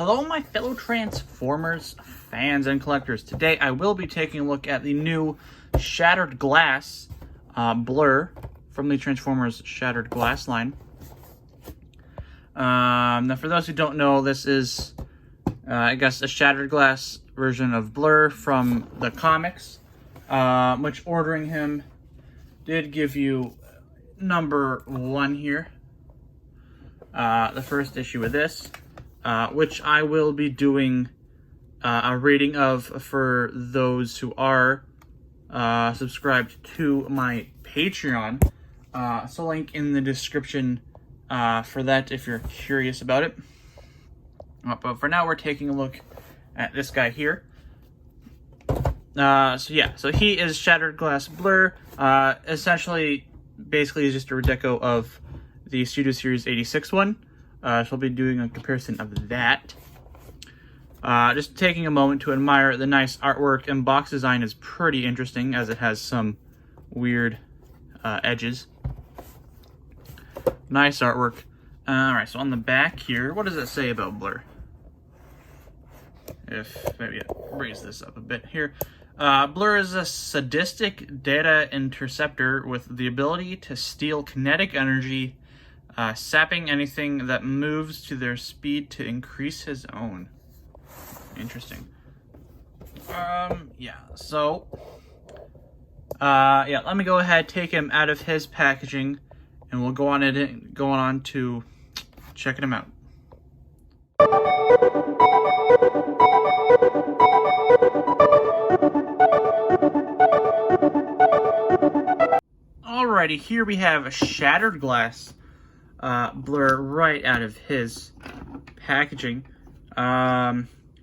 Hello, my fellow Transformers fans and collectors. Today I will be taking a look at the new Shattered Glass Blurr from the Transformers Shattered Glass line. Now, for those who don't know, this is, I guess, a Shattered Glass version of Blurr from the comics, which ordering him did give you number 1 here. The first issue of this. Which I will be doing a rating of for those who are subscribed to my Patreon. So link in the description for that if you're curious about it. But for now, we're taking a look at this guy here. So he is Shattered Glass Blurr. Essentially, basically, is just a redeco of the Studio Series 86 one. So I'll be doing a comparison of that. Just taking a moment to admire the nice artwork, and box design is pretty interesting as it has some weird edges. Nice artwork. Alright, so on the back here, what does it say about Blurr? If maybe I raise this up a bit here. Blurr is a sadistic data interceptor with the ability to steal kinetic energy, sapping anything that moves to their speed to increase his own. Interesting. Let me go ahead, take him out of his packaging, and we'll go on to checking him out. Alrighty, here we have a Shattered Glass Blurr right out of his packaging.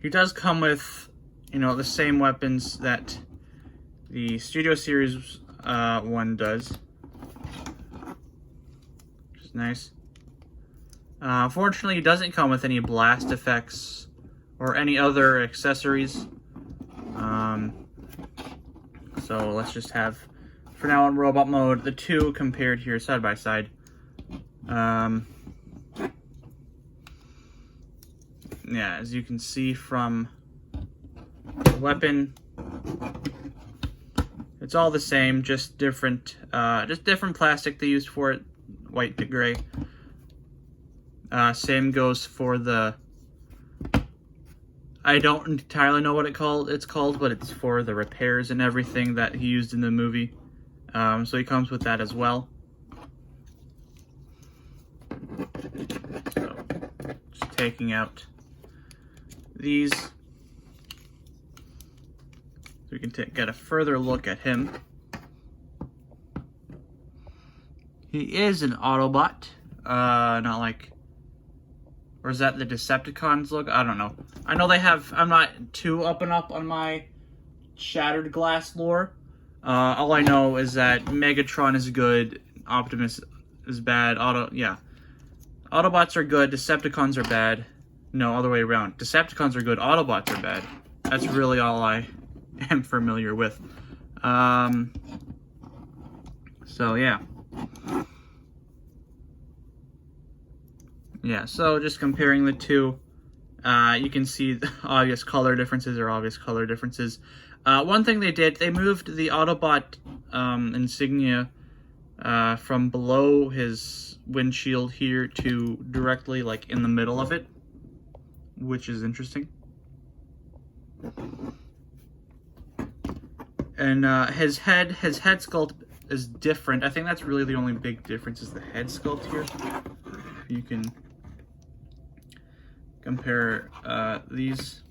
He does come with, the same weapons that the Studio Series one does, which is nice. Unfortunately, he doesn't come with any blast effects or any other accessories. So let's just have, for now in robot mode, the two compared here side by side. As you can see from the weapon, it's all the same, just different plastic they used for it, white to gray. Same goes for the, I don't entirely know what it's called, but it's for the repairs and everything that he used in the movie. So he comes with that as well. So, just taking out these, so we can get a further look at him. He is an Autobot, not like, or is that the Decepticons look? I don't know. I know they have, I'm not too up on my Shattered Glass lore. All I know is that Megatron is good, Optimus is bad, Autobots are good, Decepticons are bad. No, other way around. Decepticons are good, Autobots are bad. That's really all I am familiar with. So just comparing the two, you can see the obvious color differences. One thing they did, they moved the Autobot insignia from below his windshield here to directly like in the middle of it, which is interesting. And his head sculpt is different. I think that's really the only big difference is the head sculpt here. You can compare these,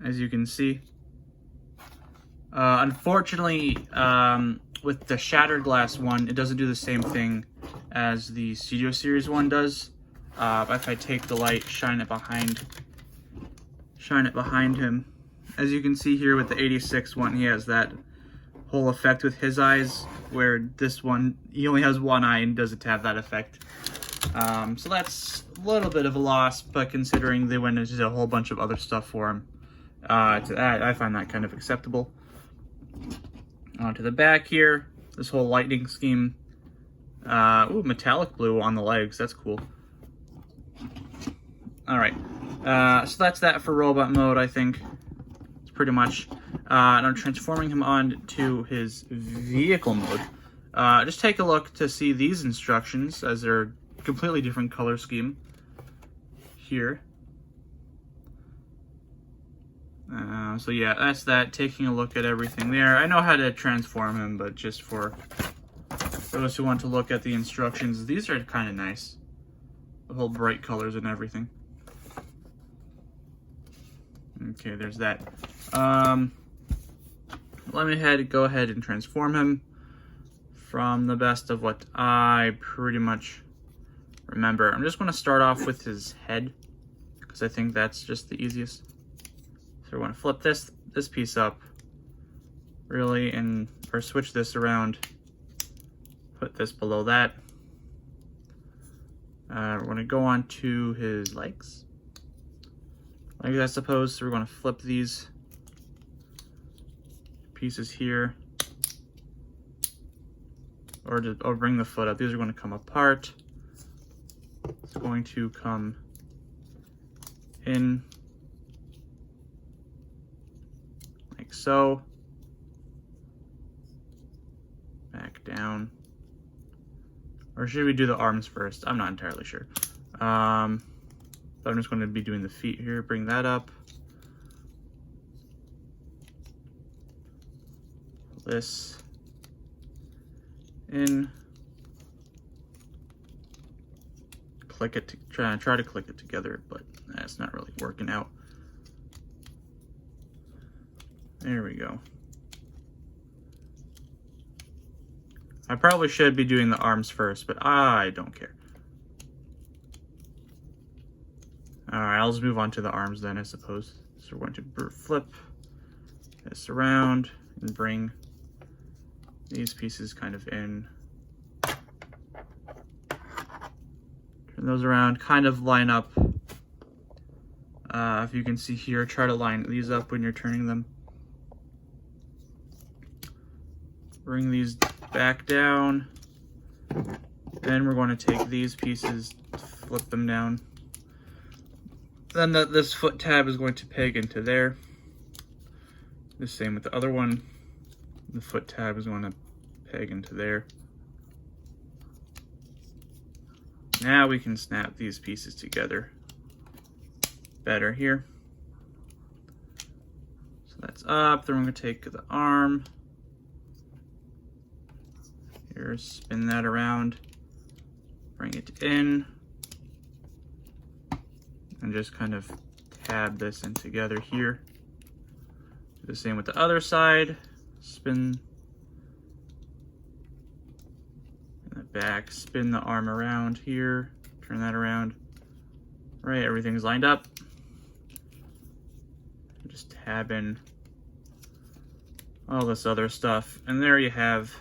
as you can see. Unfortunately, with the Shattered Glass one, it doesn't do the same thing as the Studio Series one does. If I take the light, shine it behind him, as you can see here with the 86 one, he has that whole effect with his eyes, where this one, he only has one eye and doesn't have that effect. So that's a little bit of a loss, but considering they went into a whole bunch of other stuff for him, I find that kind of acceptable. Onto the back here, this whole lightning scheme. Metallic blue on the legs, that's cool. All right. So that's that for robot mode, I think. It's pretty much. And I'm transforming him on to his vehicle mode. Just take a look to see these instructions, as they're a completely different color scheme here. So yeah, that's that. Taking a look at everything there. I know how to transform him, but just for those who want to look at the instructions, these are kind of nice. The whole bright colors and everything. Okay, there's that. Let me go ahead and transform him from the best of what I pretty much remember. I'm just going to start off with his head, because I think that's just the easiest. So we're going to flip this piece up, really, or switch this around. Put this below that. We're going to go on to his legs, I suppose. So we're going to flip these pieces here, or bring the foot up. These are going to come apart. It's going to come in like so, back down. Or should we do the arms first? I'm not entirely sure. But I'm just going to be doing the feet here. Bring that up. This in. Click it. Try to click it together, but that's not really working out. There we go. I probably should be doing the arms first, but I don't care. Alright, I'll just move on to the arms then, I suppose. So we're going to flip this around and bring these pieces kind of in. Turn those around, kind of line up. If you can see here, try to line these up when you're turning them. Bring these back down. Then we're going to take these pieces, flip them down. Then this foot tab is going to peg into there. The same with the other one. The foot tab is going to peg into there. Now we can snap these pieces together better here. So that's up. Then we're going to take the arm. Here, spin that around. Bring it in. And just kind of tab this in together here. Do the same with the other side. Spin in the back, spin the arm around here, turn that around. Right, everything's lined up. Just tab in all this other stuff, and there you have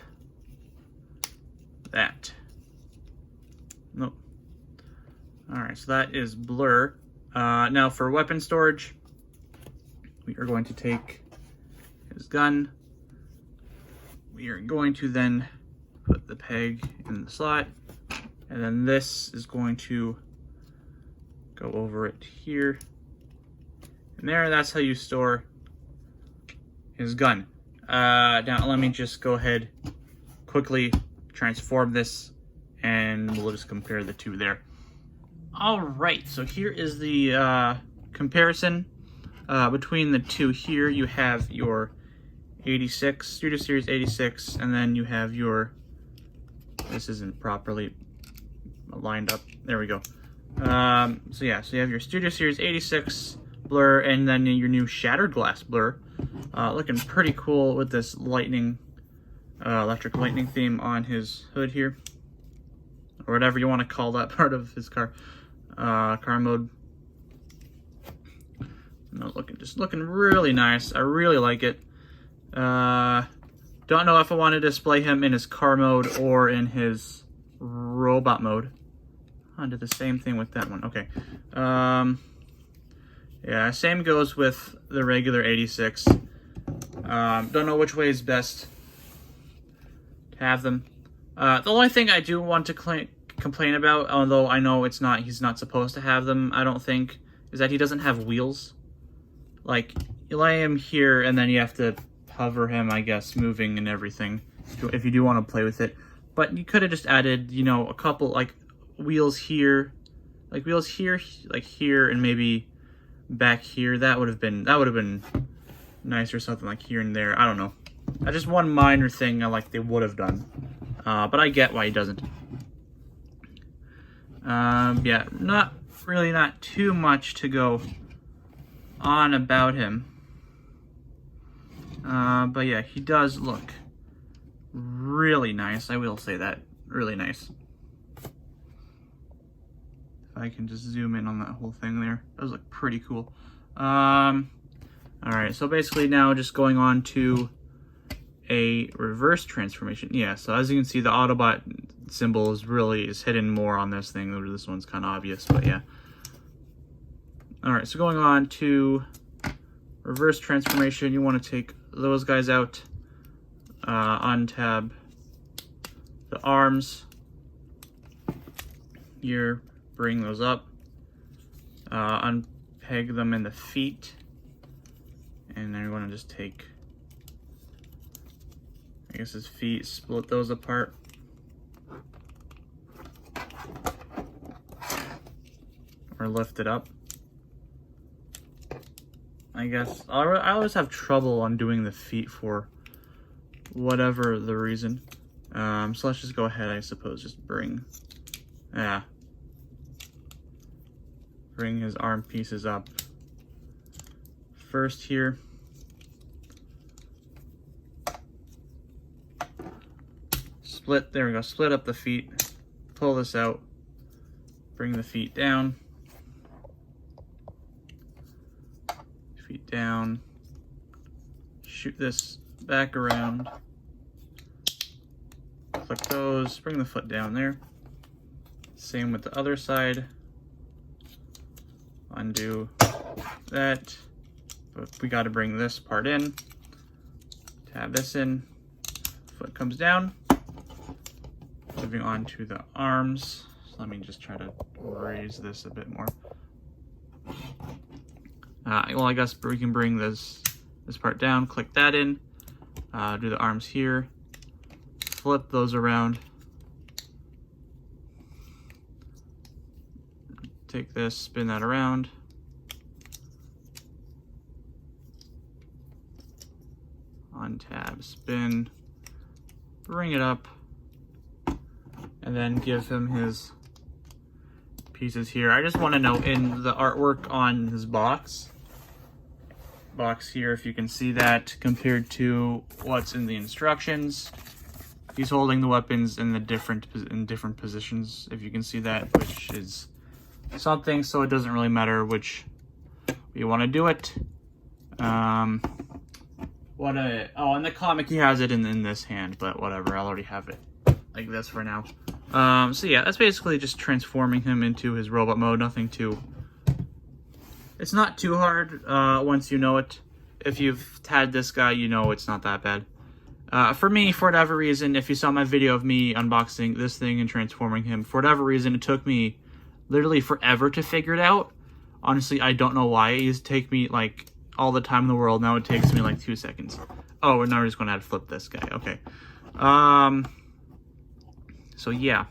that. Nope. Alright, so that is Blur. Now for weapon storage, we are going to take his gun. We are going to then put the peg in the slot, and then this is going to go over it here. And there, that's how you store his gun. Now let me just go ahead, quickly transform this, and we'll just compare the two there. Alright, so here is the comparison between the two here. You have your 86, Studio Series 86, and then you have your, this isn't properly lined up, there we go. So yeah, so you have your Studio Series 86 Blur, and then your new Shattered Glass Blur. Looking pretty cool with this lightning, electric lightning theme on his hood here, or whatever you want to call that part of his car mode. No, just looking really nice. I really like it. Don't know if I want to display him in his car mode or in his robot mode. I'll do the same thing with that one. Okay. Yeah, same goes with the regular 86. Don't know which way is best to have them. The only thing I do want to complain about, although I know he's not supposed to have them, I don't think, is that he doesn't have wheels. Like, you lay him here, and then you have to hover him, I guess, moving and everything, if you do want to play with it. But you could have just added, you know, a couple, like, wheels here, like here, and maybe back here. That would have been nice, or something like here and there. I don't know. That's just one minor thing I like they would have done. But I get why he doesn't. Yeah, not too much to go on about him. But yeah, he does look really nice. I will say that. Really nice. If I can just zoom in on that whole thing there. That does look pretty cool. Alright, so basically now just going on to a reverse transformation. Yeah, so as you can see, the Autobot symbol is hidden more on this thing. This one's kind of obvious, but yeah. Alright, so going on to reverse transformation, you want to take those guys out, untab the arms here, bring those up, unpeg them in the feet, and then you want to just take, I guess, his feet, split those apart. Or lift it up. I guess. I always have trouble on doing the feet for whatever the reason. So let's just go ahead, I suppose, just bring his arm pieces up. First here. There we go, split up the feet, pull this out, bring the feet down, shoot this back around, click those, bring the foot down there. Same with the other side, undo that, but we got to bring this part in, tab this in, foot comes down. Moving on to the arms. So let me just try to raise this a bit more. Well, I guess we can bring this part down, click that in, do the arms here, flip those around, take this, spin that around, untab, spin, bring it up, and then give him his pieces here. I just want to note in the artwork on his box here, if you can see that compared to what's in the instructions, he's holding the weapons in different positions, if you can see that, which is something, so it doesn't really matter which you want to do it. Oh, in the comic he has it in this hand, but whatever, I'll already have it like this for now. So yeah, that's basically just transforming him into his robot mode. Nothing too... It's not too hard once you know it. If you've had this guy, you know it's not that bad. For me, for whatever reason, if you saw my video of me unboxing this thing and transforming him, for whatever reason, it took me literally forever to figure it out. Honestly, I don't know why. It used to take me, like, all the time in the world. Now it takes me, like, 2 seconds. Oh, and now we're just going to have to flip this guy. Okay. So, yeah.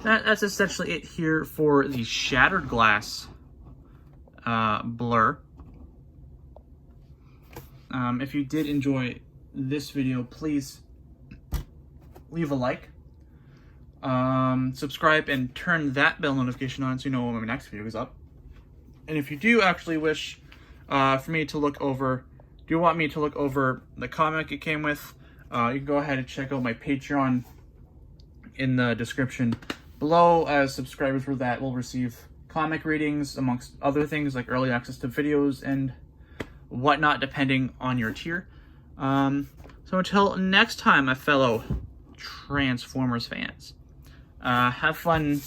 That's essentially it here for the Shattered Glass Blur. If you did enjoy this video, please leave a like, subscribe, and turn that bell notification on so you know when my next video is up. And if you do actually wish for me to look over, do you want me to look over the comic it came with, you can go ahead and check out my Patreon in the description below, as subscribers for that will receive comic readings, amongst other things like early access to videos and whatnot, depending on your tier. So until next time, my fellow Transformers fans, have fun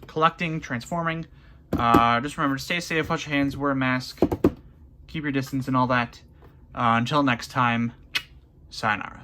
collecting, transforming. Just remember to stay safe, wash your hands, wear a mask, keep your distance and all that. Until next time, sayonara.